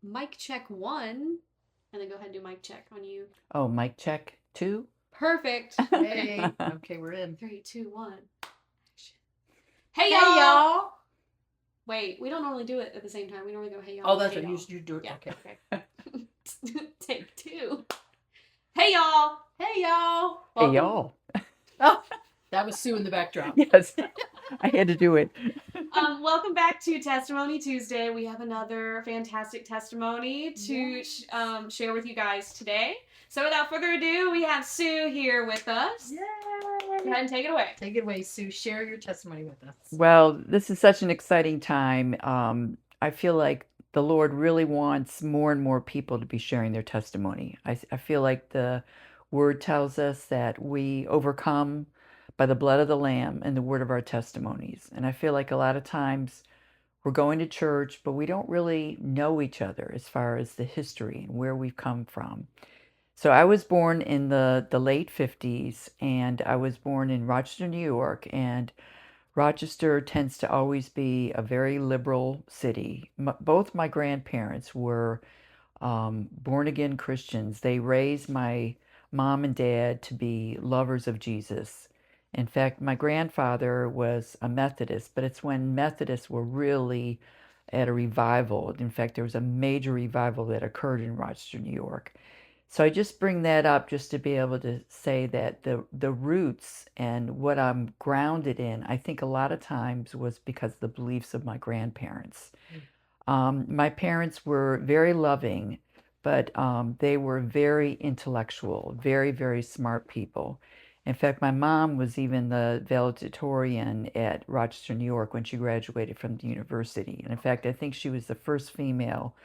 Mic check 1, and then go ahead and do mic check on you. Oh, mic check 2. Perfect. Hey. Okay, we're in. 3, 2, 1. Hey, Hey, y'all. y'all. Wait, we don't normally do it at the same time. We normally go, hey, y'all. Oh, that's hey, right. y'all. You do it. Yeah, Okay. Take 2. Hey, y'all. Hey, y'all. Hey, y'all. Oh, that was Sue in the backdrop. Yes, I had to do it. Welcome back to Testimony Tuesday. We have another fantastic testimony to share with you guys today. So without further ado, we have Sue here with us. Yay. Go ahead and take it away. Take it away, Sue. Share your testimony with us. Well, this is such an exciting time. I feel like the Lord really wants more and more people to be sharing their testimony. I feel like the word tells us that we overcome by the blood of the Lamb and the word of our testimonies. And I feel like a lot of times we're going to church, but we don't really know each other as far as the history and where we've come from. So I was born in the late 50s, and I was born in Rochester, New York, and Rochester tends to always be a very liberal city. Both my grandparents were born-again Christians. They raised my mom and dad to be lovers of Jesus. In fact, my grandfather was a Methodist, but it's when Methodists were really at a revival. In fact, there was a major revival that occurred in Rochester, New York. So I just bring that up just to be able to say that the roots and what I'm grounded in, I think a lot of times was because of the beliefs of my grandparents. My parents were very loving, but they were very intellectual, very, very smart people. In fact, my mom was even the valedictorian at Rochester, New York when she graduated from the university. And in fact, I think she was the first female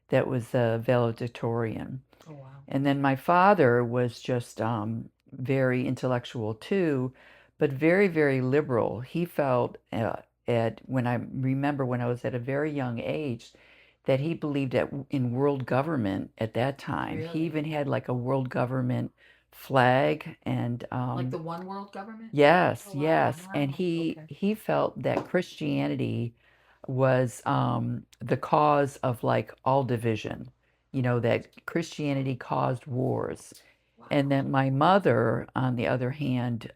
that was a valedictorian. Oh, wow. And then my father was just very intellectual too, but very, very liberal. He felt when I remember when I was at a very young age that he believed in world government at that time. Really? He even had like a world government flag and Like the one world government? yes, Oh, wow. yes. Wow. And Okay. he felt that Christianity was the cause of like all division, that Christianity caused wars. Wow. And that my mother, on the other hand,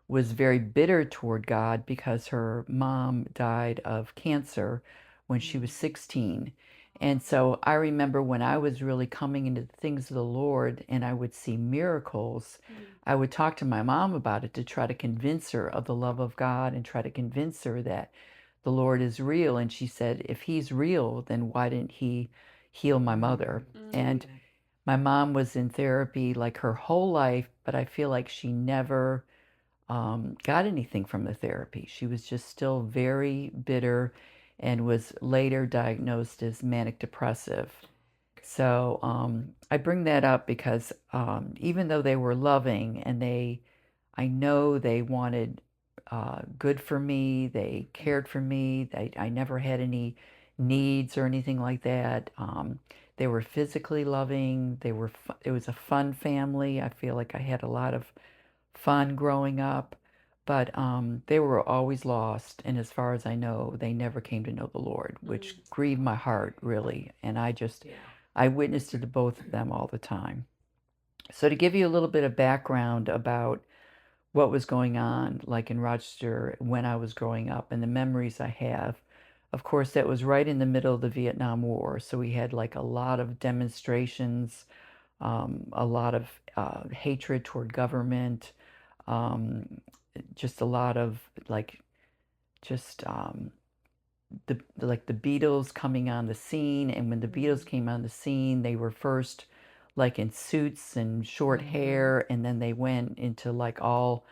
was very bitter toward God because her mom died of cancer when she was 16. And so I remember when I was really coming into the things of the Lord and I would see miracles, I would talk to my mom about it to try to convince her of the love of God and try to convince her that the Lord is real. And she said, if he's real, then why didn't he heal my mother? And my mom was in therapy like her whole life, but I feel like she never got anything from the therapy. She was just still very bitter and was later diagnosed as manic depressive. So I bring that up because even though they were loving and I know they wanted good for me, they cared for me, I never had any needs or anything like that. They were physically loving. It was a fun family. I feel like I had a lot of fun growing up, but they were always lost. And as far as I know, they never came to know the Lord, which grieved my heart, really. And I witnessed it to both of them all the time. So to give you a little bit of background about what was going on, like in Rochester when I was growing up and the memories I have, of course, that was right in the middle of the Vietnam War. So we had like a lot of demonstrations, a lot of hatred toward government, just a lot of like just the Beatles coming on the scene. And when the Beatles came on the scene, they were first like in suits and short hair, and then they went into like all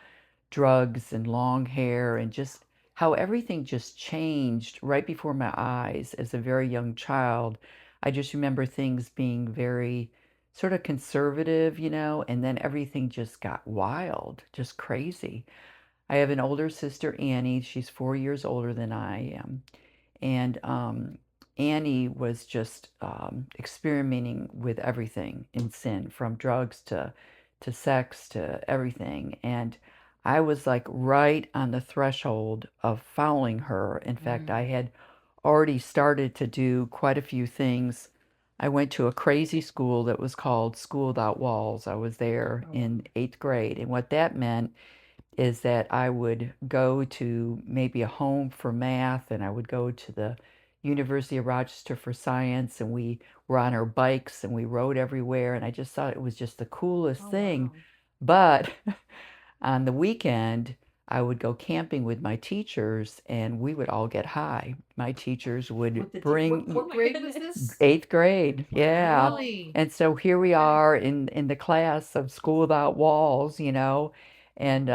drugs and long hair, and just how everything just changed right before my eyes as a very young child. I just remember things being very sort of conservative, and then everything just got wild, just crazy. I have an older sister, Annie. She's 4 years older than I am. And Annie was just experimenting with everything in sin, from drugs to sex to everything. And I was like right on the threshold of following her. In fact, I had already started to do quite a few things. I went to a crazy school that was called School Without Walls. I was there in 8th grade. And what that meant is that I would go to maybe a home for math, and I would go to the University of Rochester for science, and we were on our bikes and we rode everywhere. And I just thought it was just the coolest thing. Wow. But on the weekend, I would go camping with my teachers and we would all get high. My teachers would bring What grade was this? 8th grade. Yeah. Really? And so here we are in the class of School Without Walls, you know. And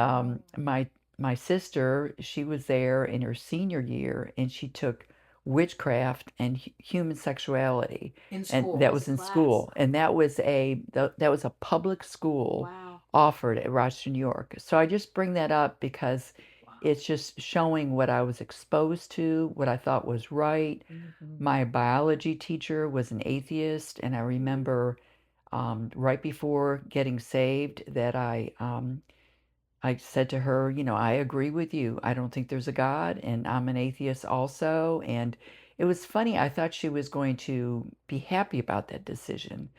my sister, she was there in her senior year and she took witchcraft and human sexuality. In school. And that was in Class. school. And that was a public school Wow. offered at Rochester, New York. So I just bring that up because Wow. it's just showing what I was exposed to, what I thought was right. Mhm. My biology teacher was an atheist, and I remember right before getting saved that I said to her, you know, I agree with you. I don't think there's a God, and I'm an atheist also. And it was funny. I thought she was going to be happy about that decision.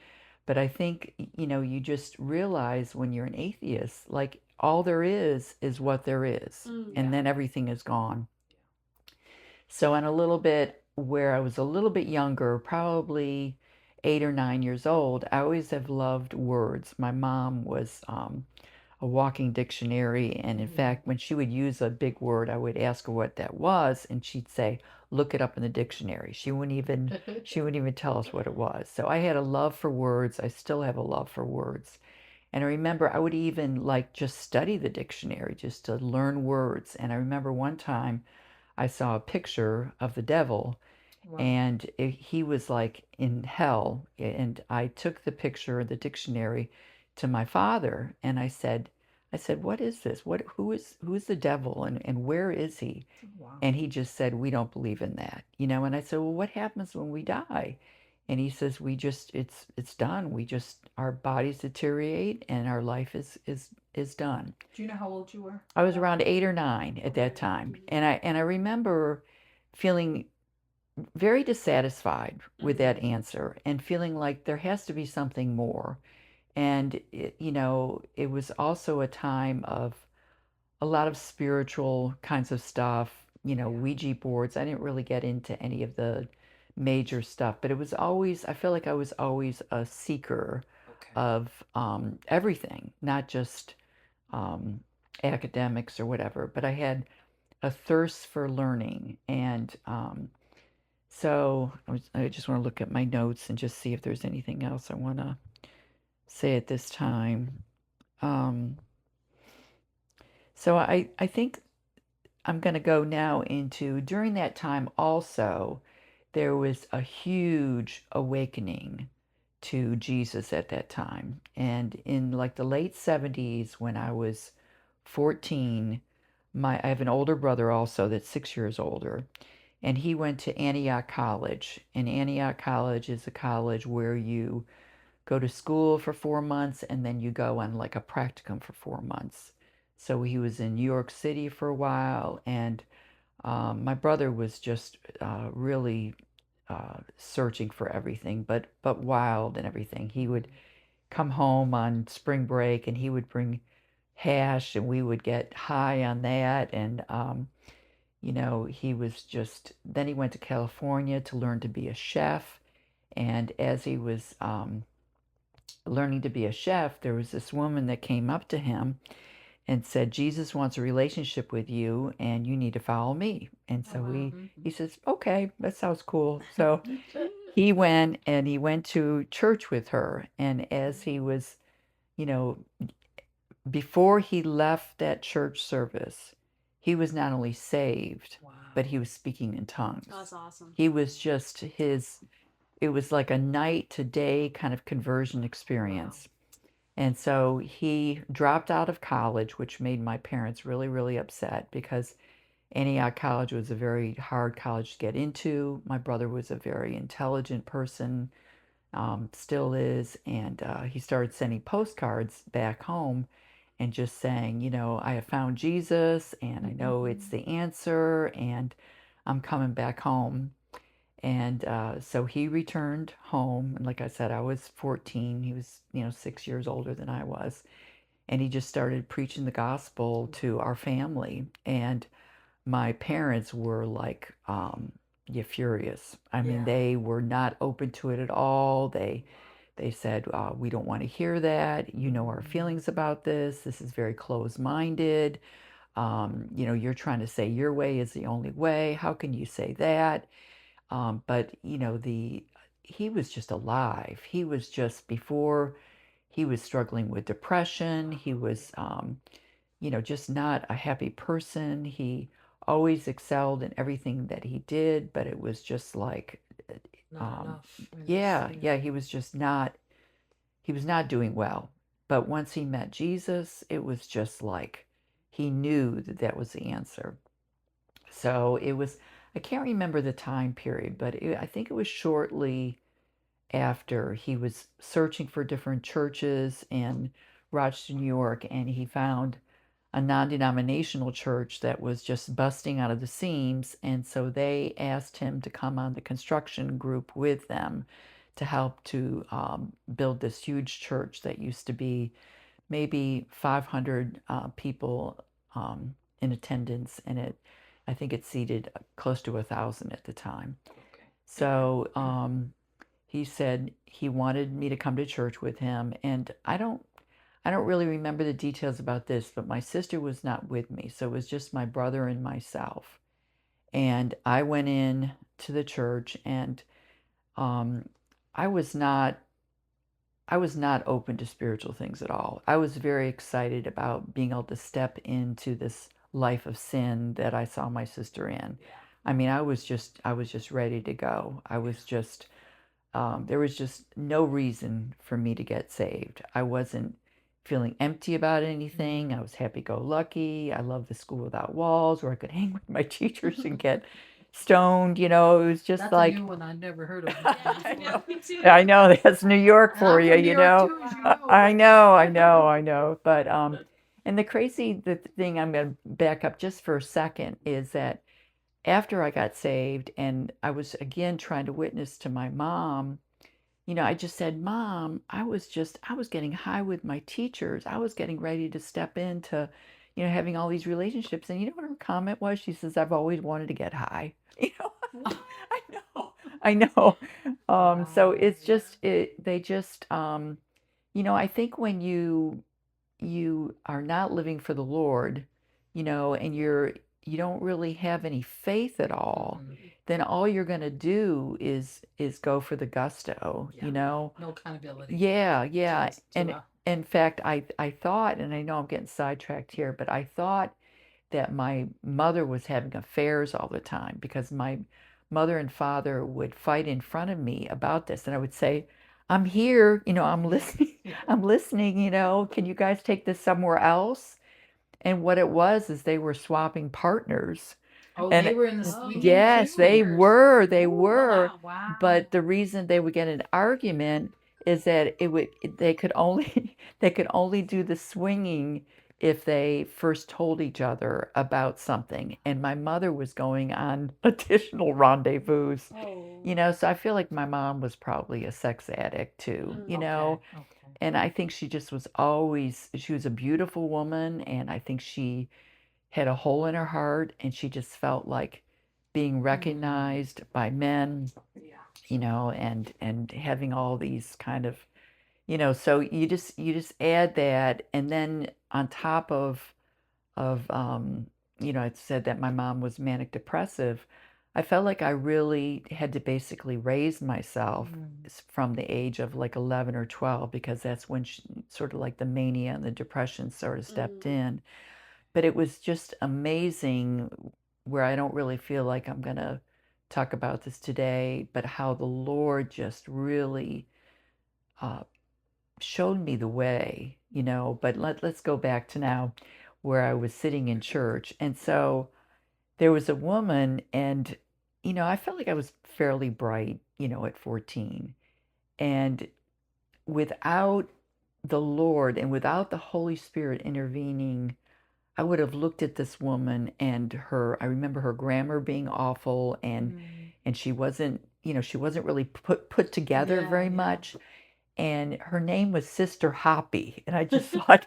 But I think, you know, you just realize when you're an atheist, like all there is what there is. Mm. And then everything is gone. So, in a little bit where I was a little bit younger, probably 8 or 9 years old, I always have loved words. My mom was a walking dictionary. And in fact, when she would use a big word, I would ask her what that was. And she'd say, look it up in the dictionary. She wouldn't even tell us what it was. So I had a love for words. I still have a love for words. And I remember I would even like just study the dictionary just to learn words. And I remember one time I saw a picture of the devil Wow. and he was like in hell. And I took the picture, the dictionary, to my father, and I said, what is this? Who is the devil, and where is he? Wow. And he just said, we don't believe in that, you know. And I said, well, what happens when we die? And he says, it's done. Our bodies deteriorate and our life is done. Do you know how old you were? I was around 8 or 9 at that time, and I remember feeling very dissatisfied with that answer and feeling like there has to be something more. And you know, it was also a time of a lot of spiritual kinds of stuff, you know, Ouija boards. I didn't really get into any of the major stuff, but it was always, I feel like I was always a seeker Okay. of everything, not just academics or whatever, but I had a thirst for learning. And so I just want to look at my notes and just see if there's anything else I want to say at this time. So I think I'm going to go now into, during that time also, there was a huge awakening to Jesus at that time. And in like the late 70s, when I was 14, I have an older brother also that's 6 years older, and he went to Antioch College. And Antioch College is a college where you go to school for 4 months and then you go on like a practicum for 4 months. So he was in New York City for a while, and my brother was just really searching for everything, but wild and everything. He would come home on spring break and he would bring hash and we would get high on that. And you know, he was just, then he went to California to learn to be a chef. And as he was learning to be a chef, there was this woman that came up to him and said, Jesus wants a relationship with you and you need to follow me. And so he says, okay, that sounds cool. So he went to church with her. And as he was, you know, before he left that church service, he was not only saved, but he was speaking in tongues. That's awesome. He was just it was like a night to day kind of conversion experience. And so he dropped out of college, which made my parents really, really upset because Antioch College was a very hard college to get into. My brother was a very intelligent person, still is. And he started sending postcards back home and just saying, you know, I have found Jesus and I know it's the answer and I'm coming back home. And so he returned home. And like I said, I was 14. He was, 6 years older than I was. And he just started preaching the gospel to our family. And my parents were like, yeah, furious. I mean, they were not open to it at all. They said, we don't want to hear that. You know our feelings about this. This is very closed-minded. You're trying to say your way is the only way. How can you say that? But he was just alive. He was just before he was struggling with depression. He was, just not a happy person. He always excelled in everything that he did, but it was just like, Not enough. yeah, he was not doing well. But once he met Jesus, it was just like he knew that that was the answer. So it was, I can't remember the time period, but I think it was shortly after he was searching for different churches in Rochester, New York, and he found a non-denominational church that was just busting out of the seams. And so they asked him to come on the construction group with them to help to build this huge church that used to be maybe 500 people in attendance, and I think it seated close to 1,000 at the time. Okay. So he said he wanted me to come to church with him, and I don't really remember the details about this, but my sister was not with me, so it was just my brother and myself. And I went in to the church, and I was not open to spiritual things at all. I was very excited about being able to step into this life of sin that I saw my sister in. Yeah. I mean, I was just ready to go. I was just there was just no reason for me to get saved. I wasn't feeling empty about anything. I was happy-go-lucky. I loved the school without walls where I could hang with my teachers and get stoned. It was just That's like, a new one I never heard of. I know, me too. I know that's New York And for I'm you, from New York too, as you know. I know. But and the thing, I'm going to back up just for a second, is that after I got saved and I was again trying to witness to my mom, I just said, Mom, I was getting high with my teachers. I was getting ready to step into, having all these relationships. And you know what her comment was? She says, I've always wanted to get high. I know. So it's just, they just, I think when you are not living for the Lord, and you don't really have any faith at all, then all you're going to do is go for the gusto, Yeah. No accountability. Yeah. Just And in fact, I thought, and I know I'm getting sidetracked here, but I thought that my mother was having affairs all the time because my mother and father would fight in front of me about this, and I would say, I'm here, I'm listening. I'm listening, can you guys take this somewhere else? And what it was is they were swapping partners. Oh, And they were in the weekend yes, they cheerleaders. were. Oh, wow. But the reason they would get in an argument is that they could only do the swinging if they first told each other about something. And my mother was going on additional rendezvous. Oh. So I feel like my mom was probably a sex addict too, Okay. and I think she just she was a beautiful woman, and I think she had a hole in her heart, and she just felt like being recognized by men, Yeah. and having all these kind of, so you just add that, and then on top of it said that my mom was manic depressive. I felt like I really had to basically raise myself from the age of like 11 or 12, because that's when sort of like the mania and the depression sort of stepped in. But it was just amazing, where I don't really feel like I'm going to talk about this today, but how the Lord just really showed me the way, But let's go back to now where I was sitting in church. And so there was a woman, and, I felt like I was fairly bright, at 14. And without the Lord and without the Holy Spirit intervening, I would have looked at this woman, and I remember her grammar being awful, and she wasn't she wasn't really put together very much. And her name was Sister Hoppy. And I just thought,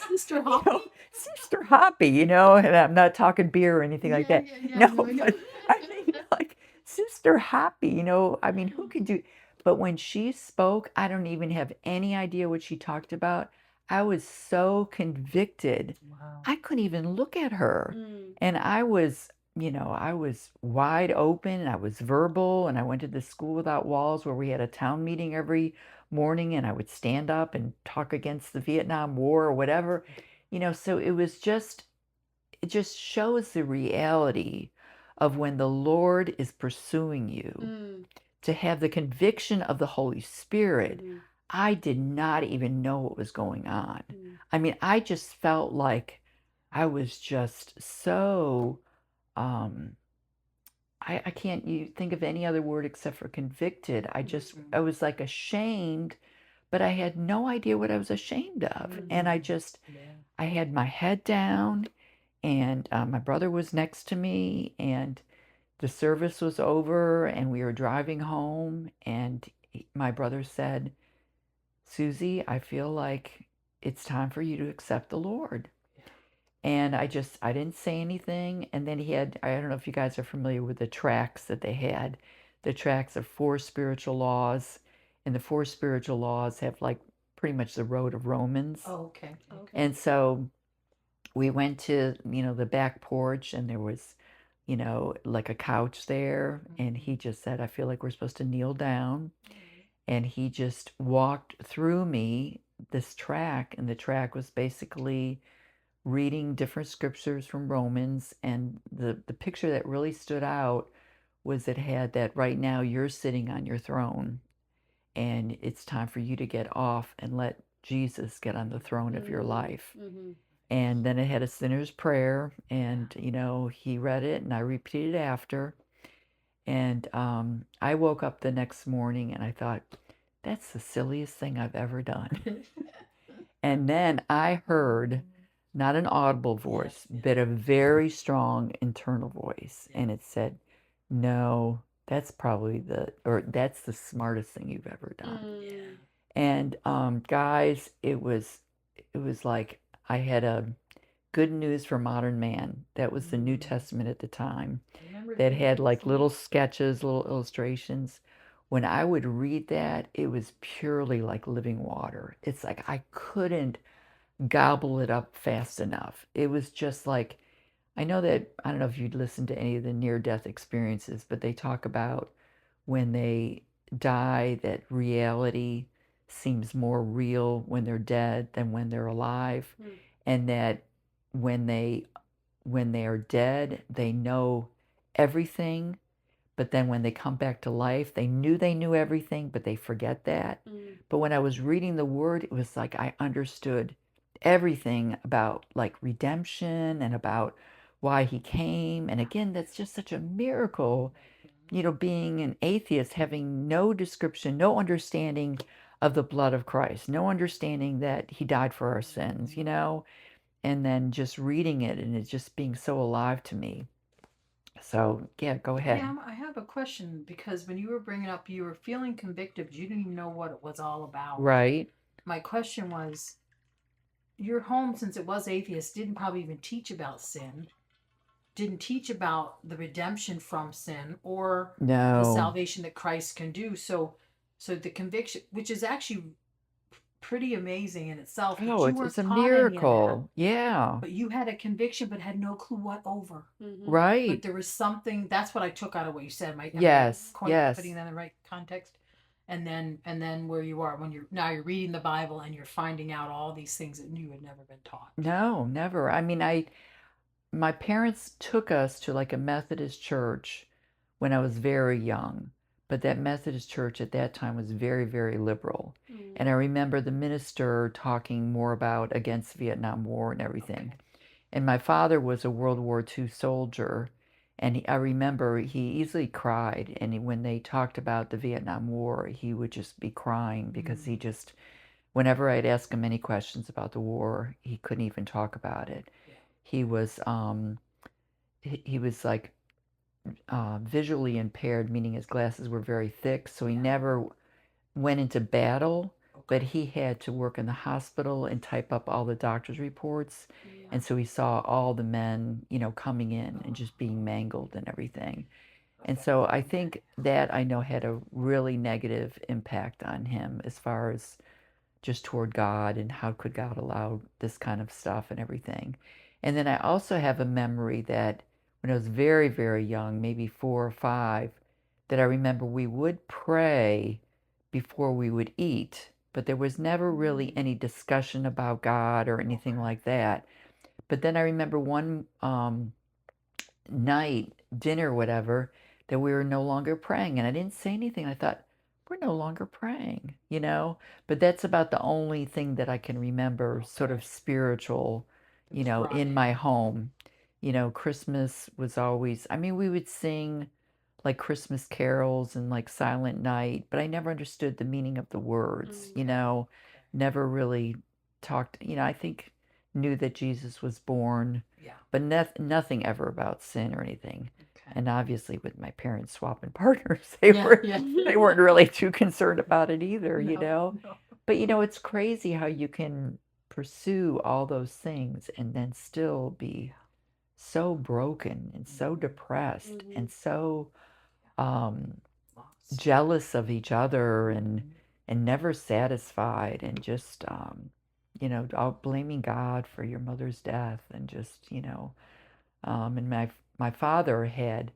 Sister you Hoppy? know, Sister Hoppy, and I'm not talking beer or anything like that. No, I know. but I mean, like, Sister Hoppy, I mean, who could do? But when she spoke, I don't even have any idea what she talked about. I was so convicted. Wow. I couldn't even look at her. Mm. And I was, I was wide open, and I was verbal, and I went to the School Without Walls where we had a town meeting every morning, and I would stand up and talk against the Vietnam War or whatever. So it just shows the reality of when the Lord is pursuing you, Mm. to have the conviction of the Holy Spirit. Mm. I did not even know what was going on. Mm. I mean, I just felt like I was just so, I can't think of any other word except for convicted. I was like ashamed, but I had no idea what I was ashamed of. And I had my head down, and my brother was next to me, and the service was over, and we were driving home, and my brother said, Susie, I feel like it's time for you to accept the Lord. And I didn't say anything. And then I don't know if you guys are familiar with the tracts that they had. The tracts of 4 spiritual laws. And the 4 spiritual laws have like pretty much the road of Romans. Oh, okay. And so we went to, the back porch, and there was, like a couch there. And he just said, I feel like we're supposed to kneel down. And he just walked through me this tract. And the tract was basically reading different scriptures from Romans, and the picture that really stood out was it had that right now you're sitting on your throne, and it's time for you to get off and let Jesus get on the throne of your life. Mm-hmm. And then it had a sinner's prayer, and he read it, and I repeated after. And I woke up the next morning, and I thought, that's the silliest thing I've ever done. And then I heard, not an audible voice, but a very strong internal voice. And it said, no, that's that's the smartest thing you've ever done. Mm. And guys, it was like I had a Good News for Modern Man. That was the New Testament at the time. That had like little sketches, little illustrations. When I would read that, it was purely like living water. It's like I couldn't gobble it up fast enough. It was just like, I know that, I don't know if you'd listened to any of the near-death experiences, but they talk about when they die, that reality seems more real when they're dead than when they're alive. Mm. And that when they are dead, they know everything, but then when they come back to life, they knew everything, but they forget that. Mm. But when I was reading the word, it was like I understood everything about like redemption and about why he came. And again, that's just such a miracle, being an atheist, having no description, no understanding of the blood of Christ, no understanding that he died for our sins, and then just reading it and it just being so alive to me. So, yeah, go ahead. Yeah, I have a question, because when you were bringing up you were feeling convicted, but you didn't even know what it was all about. Right. My question was, your home, since it was atheist, didn't probably even teach about sin, didn't teach about the redemption from sin or the No. salvation that Christ can do. So the conviction, which is actually pretty amazing in itself. But Oh, you weren't it's a taught any of that. miracle. Yeah. But you had a conviction, but had no clue what over. Mhm. But Right. there was something. That's what I took out of what you said. Am I Yes. quite Yes. putting that in the right context? And then where you are when you're reading the Bible and you're finding out all these things that you had never been taught. No, never. I mean, my parents took us to like a Methodist church when I was very young, but that Methodist church at that time was very, very liberal. Mm. And I remember the minister talking more about against Vietnam War and everything. Okay. And my father was a World War II soldier, and I remember he easily cried. And when they talked about the Vietnam War, he would just be crying because he just, whenever I'd ask him any questions about the war, he couldn't even talk about it. Yeah. He was like visually impaired, meaning his glasses were very thick, so he never went into battle, but he had to work in the hospital and type up all the doctor's reports. Yeah. And so he saw all the men, coming in and just being mangled and everything. And so I think that I know had a really negative impact on him as far as just toward God and how could God allow this kind of stuff and everything. And then I also have a memory that when I was very, very young, maybe 4 or 5, that I remember we would pray before we would eat, but there was never really any discussion about God or anything like that. But then I remember one night, dinner, whatever, that we were no longer praying. And I didn't say anything. I thought, we're no longer praying. But that's about the only thing that I can remember, sort of spiritual, in my home. Christmas was always, I mean, we would sing like Christmas carols and like Silent Night, but I never understood the meaning of the words, never really talked, I think knew that Jesus was born, but nothing ever about sin or anything. And obviously, with my parents swapping partners, they weren't really too concerned about it either, No. But it's crazy how you can pursue all those things and then still be so broken and so depressed and so jealous of each other and never satisfied and just all blaming God for your mother's death and just and my father had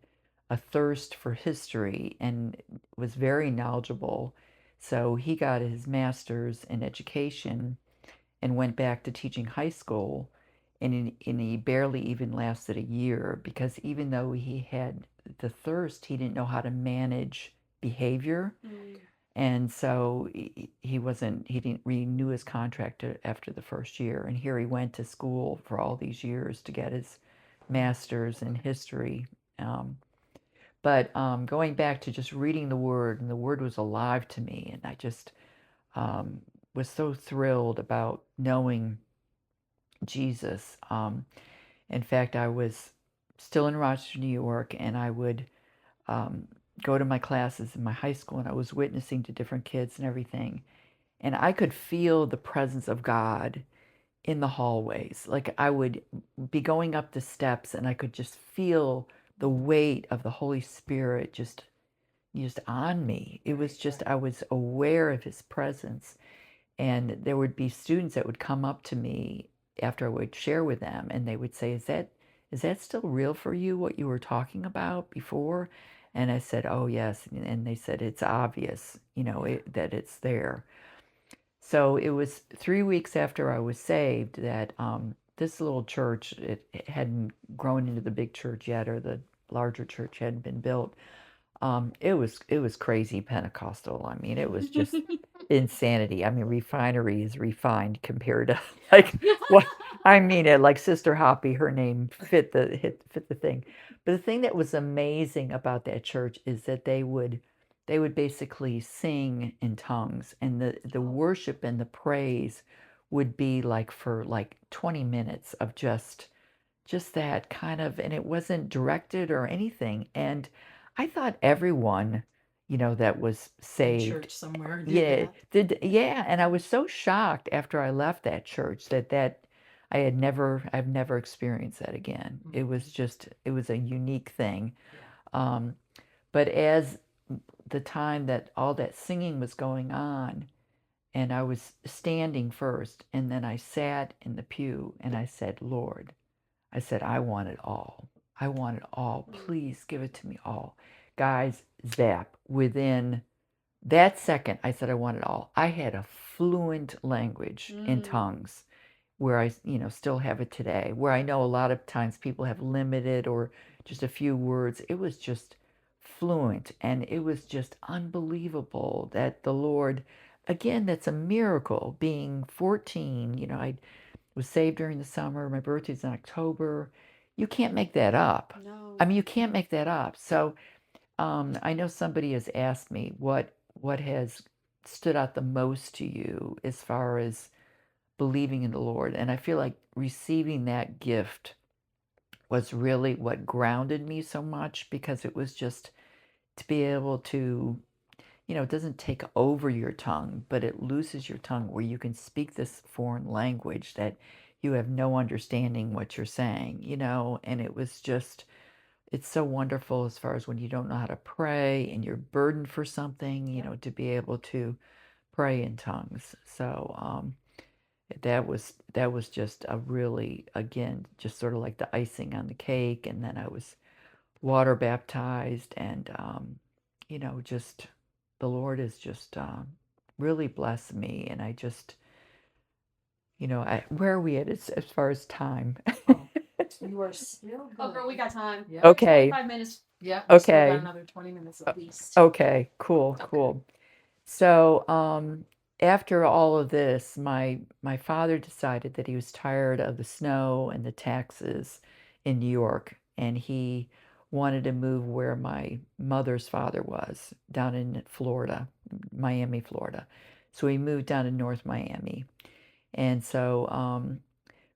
a thirst for history and was very knowledgeable, so he got his master's in education and went back to teaching high school, and he barely even lasted a year because even though he had the thirst, he didn't know how to manage behavior. And so he didn't renew his contract after the first year. And here he went to school for all these years to get his master's in history. But going back to just reading the Word, and the Word was alive to me, and I just was so thrilled about knowing Jesus. In fact, I was still in Rochester, New York, and I would go to my classes in my high school, and I was witnessing to different kids and everything. And I could feel the presence of God in the hallways. Like I would be going up the steps, and I could just feel the weight of the Holy Spirit just on me. It was just, I was aware of his presence. And there would be students that would come up to me after I would share with them, and they would say, is that still real for you, what you were talking about before? And I said, oh, yes. And they said, it's obvious, that it's there. So it was 3 weeks after I was saved that this little church, it hadn't grown into the big church yet, or the larger church hadn't been built. It was crazy Pentecostal. I mean, it was just insanity. I mean, Refinery is refined compared to like what I mean. It like Sister Hoppy, her name fit the thing. But the thing that was amazing about that church is that they would basically sing in tongues, and the worship and the praise would be like for like 20 minutes of just that kind of, and it wasn't directed or anything. And I thought everyone, that was saved, church somewhere yeah. And I was so shocked after I left that church that I've never experienced that again. It was a unique thing. But as the time that all that singing was going on, and I was standing first, and then I sat in the pew and I said, Lord, I said, I want it all. I want it all. Please give it to me all. Guys, zap. Within that second, I said, I want it all. I had a fluent language in tongues where I, still have it today, where I know a lot of times people have limited or just a few words. It was just fluent, and it was just unbelievable that the Lord, again, that's a miracle. Being 14, I was saved during the summer. My birthday's in October. You can't make that up. No. I mean, you can't make that up. So I know somebody has asked me what has stood out the most to you as far as believing in the Lord. And I feel like receiving that gift was really what grounded me so much, because it was just to be able to, it doesn't take over your tongue, but it looses your tongue where you can speak this foreign language that you have no understanding what you're saying, and it was just, it's so wonderful as far as when you don't know how to pray and you're burdened for something, to be able to pray in tongues. So that was just a really, again, just sort of like the icing on the cake. And then I was water baptized, and just the Lord has just really blessed me. And I just, where are we at as far as time? You are still good. Oh, girl, we got time. Yep. Okay. 5 minutes. Yeah, we still Okay. got another 20 minutes at least. Okay, cool. So, after all of this, my father decided that he was tired of the snow and the taxes in New York, and he wanted to move where my mother's father was, down in Florida, Miami, Florida. So he moved down to North Miami. And so,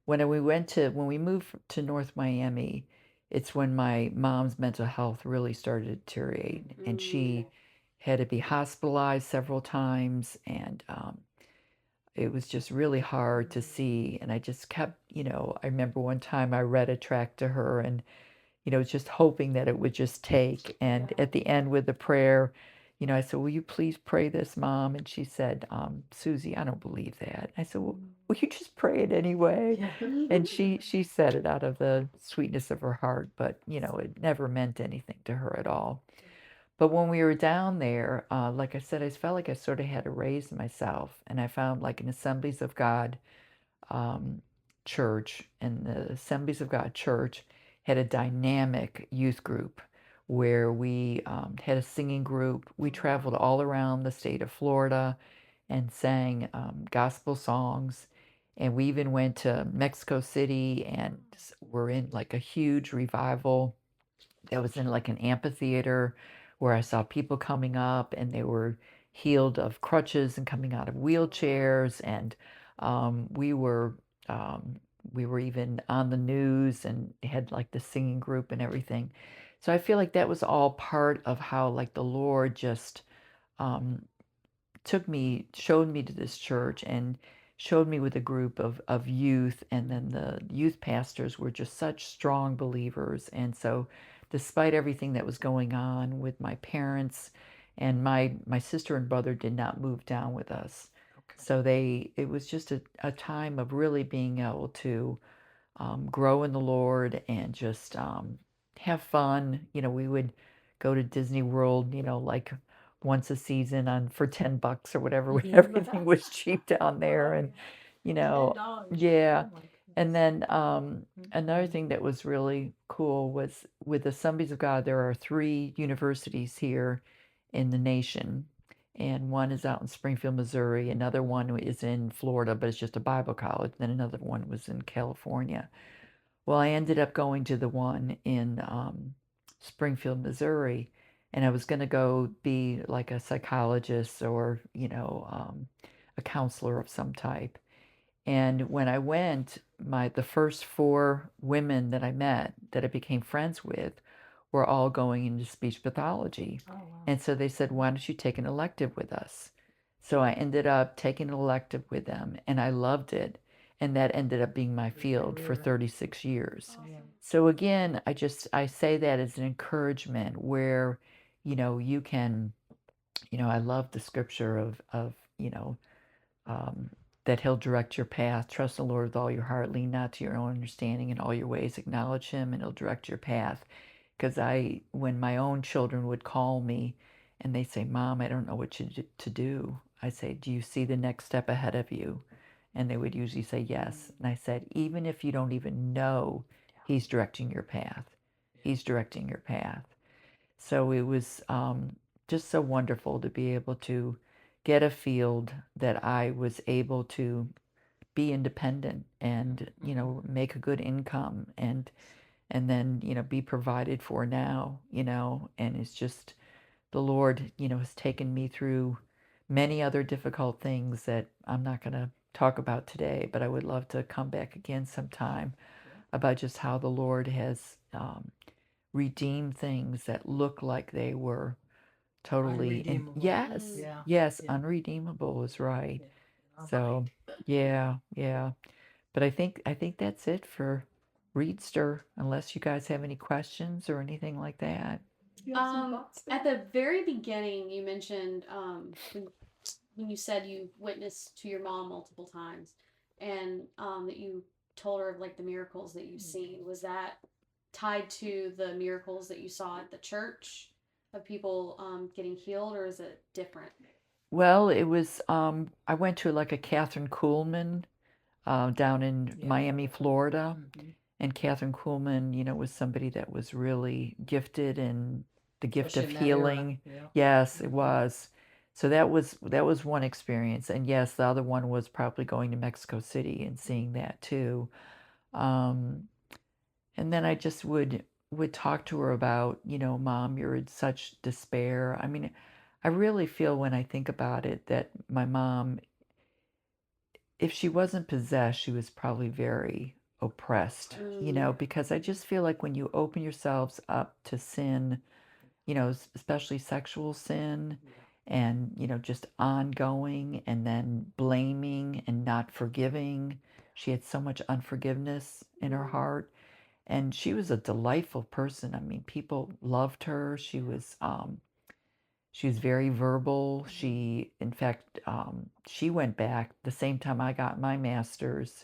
when we moved to North Miami, it's when my mom's mental health really started to deteriorate, and she had to be hospitalized several times, and it was just really hard to see. And I just kept, I remember one time I read a tract to her, and just hoping that it would just take. And at the end with the prayer, I said, "Will you please pray this, Mom?" And she said, "Susie, I don't believe that." I said, "Well, will you just pray it anyway?" And she said it out of the sweetness of her heart, but it never meant anything to her at all. But when we were down there, like I said, I felt like I sort of had to raise myself, and I found like an Assemblies of God um, church, and the Assemblies of God church had a dynamic youth group where we had a singing group. We traveled all around the state of Florida and sang gospel songs. And we even went to Mexico City and were in like a huge revival that was in like an amphitheater, where I saw people coming up and they were healed of crutches and coming out of wheelchairs. And um, we were um, we were even on the news and had like the singing group and everything. So I feel like that was all part of how like the Lord just um, showed me to this church, and showed me with a group of youth. And then the youth pastors were just such strong believers. And so, despite everything that was going on with my parents, and my sister and brother did not move down with us. So it was just a time of really being able to grow in the Lord, and just have fun. We would go to Disney World, like once a season on for $10 or whatever, when everything was cheap down there. And $10. yeah. Oh my And goodness. then another thing that was really cool was with Assemblies of God, there are 3 universities here in the nation. And one is out in Springfield, Missouri. Another one is in Florida, but it's just a Bible college. Then another one was in California. Well, I ended up going to the one in Springfield, Missouri, and I was going to go be like a psychologist, or, a counselor of some type. And when I went, the first 4 women that I met that I became friends with were all going into speech pathology. Oh, wow. And so they said, "Why don't you take an elective with us?" So I ended up taking an elective with them, and I loved it. And that ended up being my field for 36 years. Yeah. So again, I say that as an encouragement where, you can, I love the scripture of um, that he'll direct your path. Trust in the Lord with all your heart. Lean not to your own understanding. In all your ways acknowledge him, and he'll direct your path. Because when my own children would call me and they say, "Mom, I don't know what to do," I say, "Do you see the next step ahead of you?" And they would usually say yes. And I said, "Even if you don't even know, he's directing your path. He's directing your path." So it was just so wonderful to be able to get a field that I was able to be independent, and make a good income, and then be provided for now. And it's just the Lord has taken me through many other difficult things that I'm not going to talk about today, but I would love to come back again sometime. about just how the Lord has redeemed things that look like they were totally Unredeemable. yes, Yeah. yes, Yeah. unredeemable is right. Yeah. In our So mind. yeah. But I think that's it for Readster, unless you guys have any questions or anything like that. You have some thoughts there? At the very beginning, you mentioned when you said you witnessed to your mom multiple times, and that you told her of like the miracles that you've seen. Was that tied to the miracles that you saw at the church of people getting healed, or is it different? Well, it was I went to like a Catherine Kuhlman down in Yeah. Miami, Florida. Mm-hmm. And Catherine Kuhlman, was somebody that was really gifted in the gift of Especially in that era. healing. Yeah. Yes, it was. So that was one experience. And yes, the other one was probably going to Mexico City and seeing that too. Um, and then I just would talk to her about, Mom, you're in such despair. I mean, I really feel when I think about it that my mom, if she wasn't possessed, she was probably very oppressed, because I just feel like when you open yourselves up to sin, especially sexual sin, and, just ongoing and then blaming and not forgiving, she had so much unforgiveness in her heart. And she was a delightful person. I mean, people loved her. She was very verbal. In fact, she went back the same time I got my master's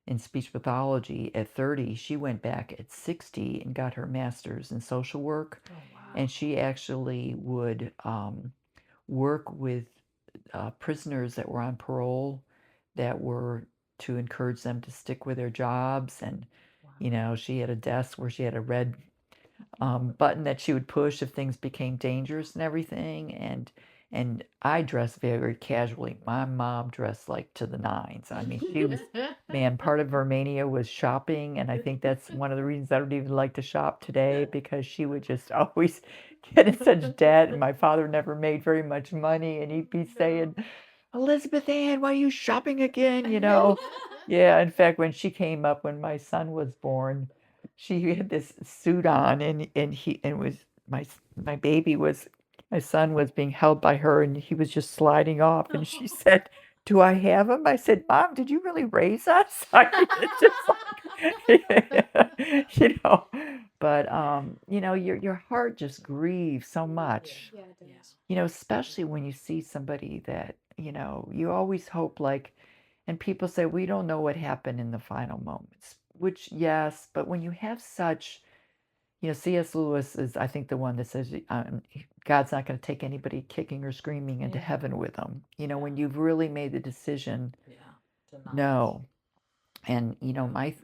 in speech pathology at 30. She went back at 60 and got her master's in social work. Oh, wow. And she actually would work with prisoners that were on parole that were to encourage them to stick with their jobs. And, she had a desk where she had a red button that she would push if things became dangerous and everything. And I dressed very casually. My mom dressed like to the nines. I mean, she was, man, part of her mania was shopping. And I think that's one of the reasons I don't even like to shop today, because she would just always get in such debt. And my father never made very much money. And he'd be saying, Elizabeth Ann, why are you shopping again? Yeah, in fact, when she came up, when my son was born, she had this suit on, and was my son was being held by her, and he was just sliding off, and she said, "Do I have him?" I said, "Mom, did you really raise us?" I mean, it's just like, but your heart just grieves so much, Yeah, it does. especially when you see somebody that, you always hope, like, and people say, we don't know what happened in the final moments, which, yes, but when you have such, C.S. Lewis is, I think, the one that says, God's not going to take anybody kicking or screaming into heaven with them. When you've really made the decision, no. And,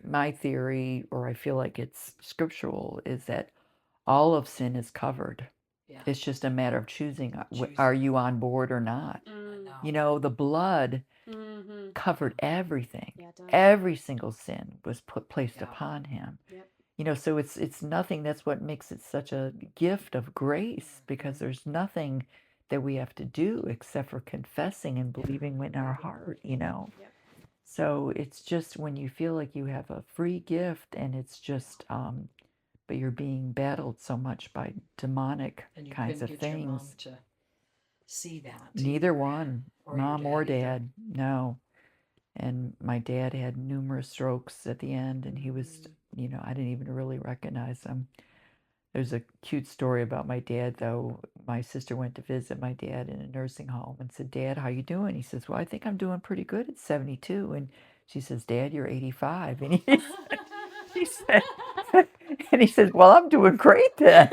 my theory, or I feel like it's scriptural, is that all of sin is covered. Yeah. It's just a matter of choosing. Are you on board or not? The blood covered everything. Yeah, it does. Every single sin was placed upon him. Yep. So it's nothing. That's what makes it such a gift of grace, because there's nothing that we have to do except for confessing and believing in our heart. Yep. So it's just when you feel like you have a free gift, and it's just but you're being battled so much by demonic And you kinds of couldn't get your mom things. to see that. Neither one, Or your mom or dad either. dad, no. And my dad had numerous strokes at the end, and he was, I didn't even really recognize him. There's a cute story about my dad, though. My sister went to visit my dad in a nursing home and said, "Dad, how you doing?" He says, "Well, I think I'm doing pretty good at 72." And she says, "Dad, you're 85." And he said, and he says, "Well, I'm doing great then."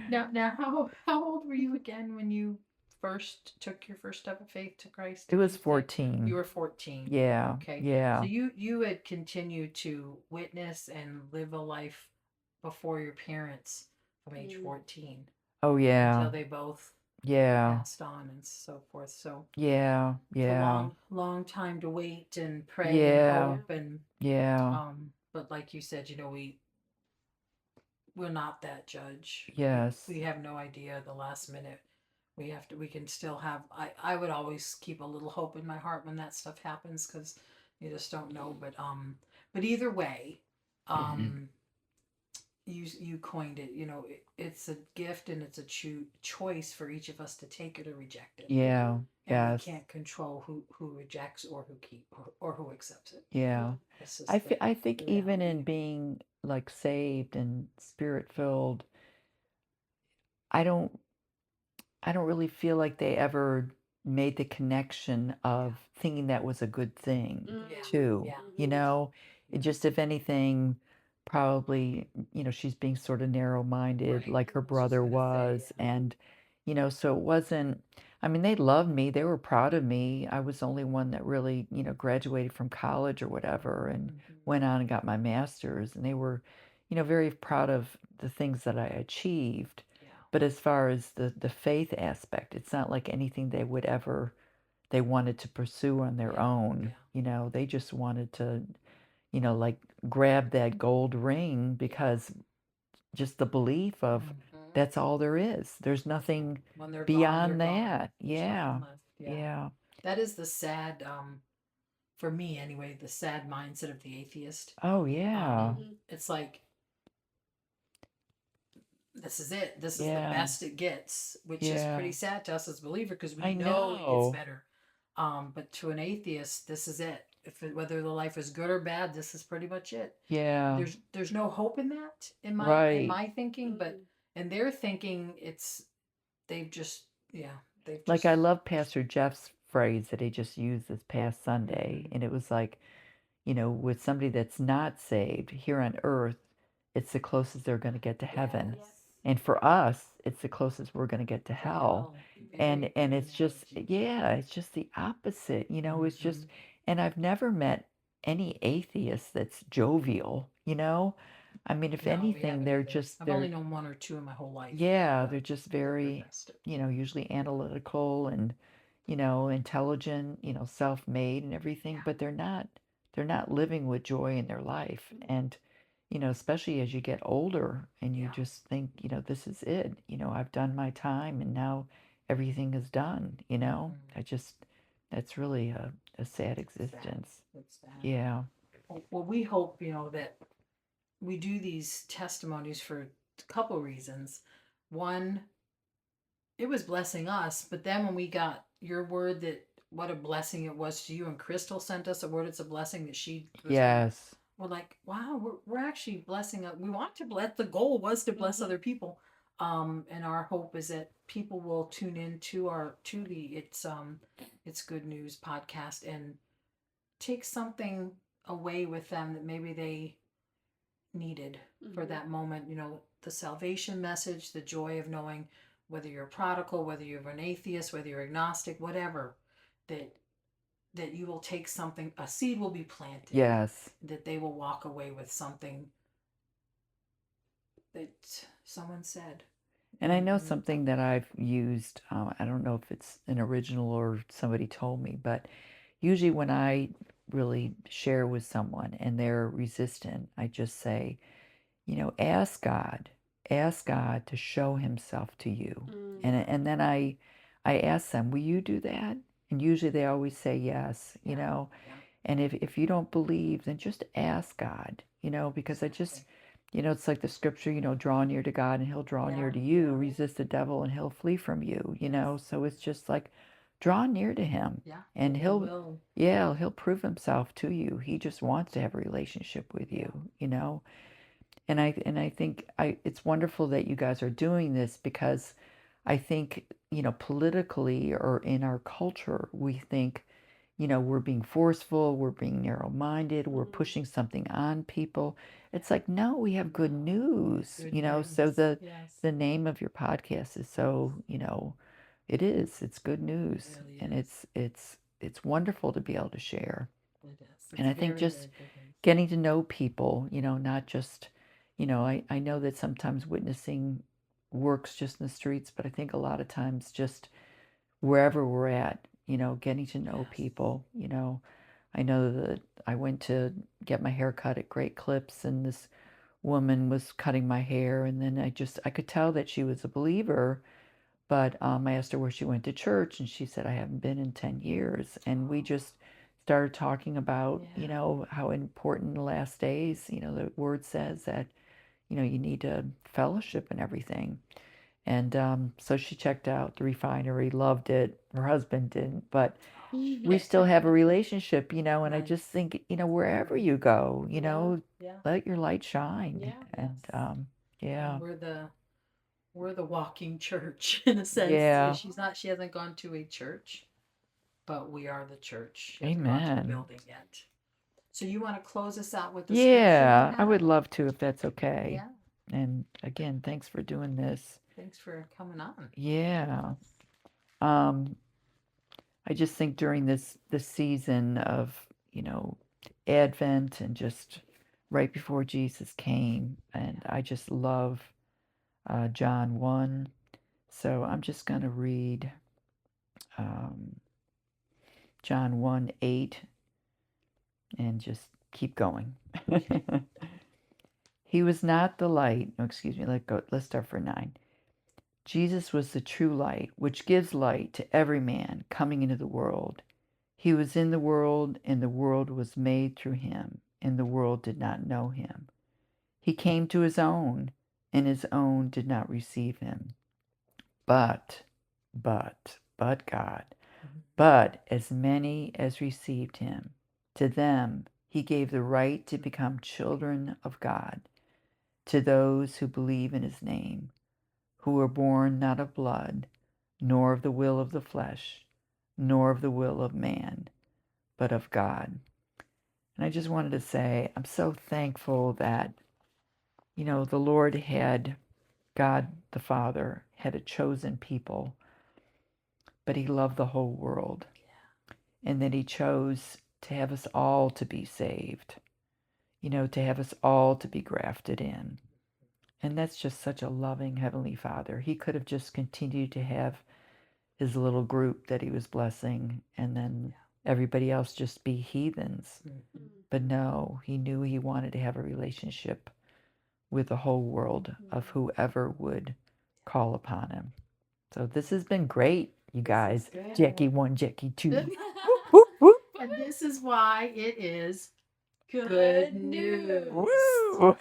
Now, how old were you again when you first took your first step of faith to Christ? It was 14. You were 14. Yeah. Okay. Yeah. So you had continued to witness and live a life before your parents from age 14. Oh, yeah. Until they both Yeah. passed on and so forth. So Yeah. it's a Yeah. long time to wait and pray Yeah. and hope and Yeah. but like you said, we're not that judge. Yes. We have no idea the last minute we can still have, I would always keep a little hope in my heart when that stuff happens, because you just don't know. But either way, um you coined it, it's a gift, and it's a choice for each of us to take it or reject it. Yeah. And we Yes. can't control who rejects or or who accepts it. Yeah. It's just I think the even reality. in being like saved and spirit filled, I don't I don't really feel like they ever made the connection of thinking that was a good thing Yeah. too. Yeah. You know, it just if anything, probably, she's being sort of narrow-minded Right. like her I was just brother gonna say, was. yeah. And, so it wasn't, I mean, they loved me, they were proud of me. I was the only one that really, graduated from college or whatever and went on and got my master's. And they were, very proud of the things that I achieved. Yeah. But as far as the faith aspect, it's not like anything they wanted to pursue on their own. They just wanted to, like grab that gold ring because just the belief of that's all there is. There's nothing When they're gone, beyond they're gone. that. There's nothing Yeah. left. Yeah. That is the sad, for me anyway, the sad mindset of the atheist. Oh, yeah. It's like, this is it. This is the Yeah. best it gets, which is pretty Yeah. sad to us as believers, because we I know it know. gets better. But to an atheist, this is it. Whether the life is good or bad, this is pretty much it. Yeah. There's no hope in that in Right. my thinking, but in their thinking, they've just Like, I love Pastor Jeff's phrase that he just used this past Sunday. And it was like, with somebody that's not saved here on earth, it's the closest they're going to get to heaven. Yes. And for us, it's the closest we're going to get to hell. And it's just, yeah, it's just the opposite. It's just, and I've never met any atheist that's jovial. I mean, if No, we anything, haven't they're either. just I've they're only known one or two in my whole life. yeah, but they're just they're very, festive. usually analytical and, intelligent, self-made and everything, but they're not living with joy in their life. And, especially as you get older and you Yeah. just think, this is it. I've done my time and now everything is done. That's really a sad existence. It's sad. Yeah. Well, we hope, that we do these testimonies for a couple reasons. One, it was blessing us, but then when we got your word that what a blessing it was to you, and Crystal sent us a word, it's a blessing that she was Yes. we're like, wow, we're actually blessing. We want to bless. The goal was to bless other people, and our hope is that people will tune in to the it's good news podcast and take something away with them that maybe they needed for that moment. The salvation message, the joy of knowing, whether you're a prodigal, whether you're an atheist, whether you're agnostic, whatever, that you will take something, a seed will be planted. Yes. That they will walk away with something that someone said. And I know something that I've used, I don't know if it's an original or somebody told me, but usually when I really share with someone and they're resistant, I just say, ask God to show himself to you. And then I ask them, will you do that? And usually they always say yes, And if you don't believe, then just ask God, because I just, it's like the scripture, draw near to God and he'll draw near to you. Resist the devil and he'll flee from you, So it's just like draw near to him. And he'll prove himself to you. He just wants to have a relationship with you, And I think it's wonderful that you guys are doing this, because I think, politically or in our culture, we think, we're being forceful, we're being narrow-minded, we're pushing something on people. It's like, no, we have good news, so the name of your podcast is so, it's good news. It really And is. it's wonderful to be able to share. It is. And I think just getting to know people, not just, I know that sometimes witnessing works just in the streets, but I think a lot of times just wherever we're at, getting to know people, I know that I went to get my hair cut at Great Clips and this woman was cutting my hair, and then I could tell that she was a believer, But I asked her where she went to church, and she said, I haven't been in 10 years. And we just started talking about, you know, how important the last days, you know, the word says that, you know, you need to fellowship and everything. And so she checked out the refinery, loved it. Her husband didn't, but we still have a relationship, you know, and I Right. just think, you know, wherever you go, you know, Yeah. let your light shine. Yeah. And yeah. And we're the walking church in a sense. Yeah. She hasn't gone to a church, but we are the church. She hasn't gone to a Amen. building yet. So you want to close us out with the Yeah, scripture? I would love to if that's okay. Yeah. And again, thanks for doing this. Thanks for coming on. Yeah. Um, I just think during this season of, you know, Advent and just right before Jesus came, and I just love John 1. So I'm just going to read John 1:8 and just keep going. He was not the light. No, excuse me. Let's start for 9. Jesus was the true light, which gives light to every man coming into the world. He was in the world, and the world was made through him, and the world did not know him. He came to his own, and his own did not receive him. But God. But as many as received him, to them he gave the right to become children of God, to those who believe in his name, who were born not of blood, nor of the will of the flesh, nor of the will of man, but of God. And I just wanted to say, I'm so thankful that, you know, the Lord had, God the Father had a chosen people, but he loved the whole world. And that he chose to have us all to be saved, you know, to have us all to be grafted in. And that's just such a loving Heavenly Father. He could have just continued to have his little group that he was blessing, and then everybody else just be heathens. But no, he knew he wanted to have a relationship with the whole world of whoever would call upon him. So this has been great, you guys. Jackie 1, Jackie 2. Whoop, whoop. And this is why it is good news. Woo!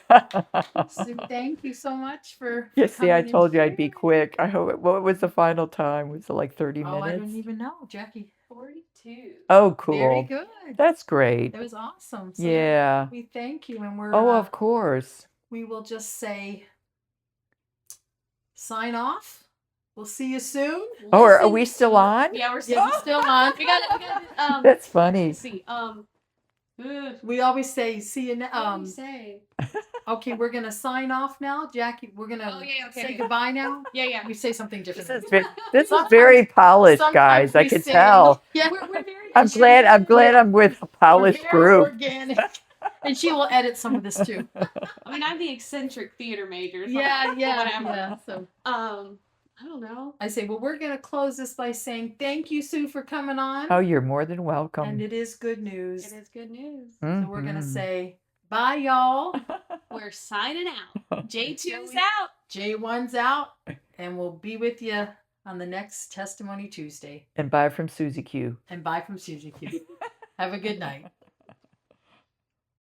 So thank you so much for Yeah, see, I coming and told you I'd be sharing. quick. I hope. What was the final time? Was it like 30 Oh, I minutes? don't even know, Jackie. 42. Oh, cool. Very good. That's great. That was awesome. So Yeah. we thank you, and Oh, of course. we will just say sign off. We'll see you soon. Oh, are Listen we still to- on? Yeah, we're still, Yeah, we're still on. we got That's funny. let's see. We always say see you. What do we say? Okay, we're gonna sign off now, Jackie. We're gonna Oh, yeah, okay. say goodbye now. Yeah. We say something This different. is Sometimes- very polished, sometimes guys. I we could say- tell. Yeah, We're very I'm glad I'm with a polished we're very group. organic. And she will edit some of this too. I mean, I'm the eccentric theater major. So Yeah. whatever. So I don't know. I say, well, we're gonna close this by saying thank you, Sue, for coming on. Oh, you're more than And welcome. it is good news. It is good news. So we're gonna Mhm. say bye, y'all. We're signing out. J2's out. J1's out, and we'll be with you on the next Testimony Tuesday. And bye from Susie Q. And bye from Susie Q. Have a good night.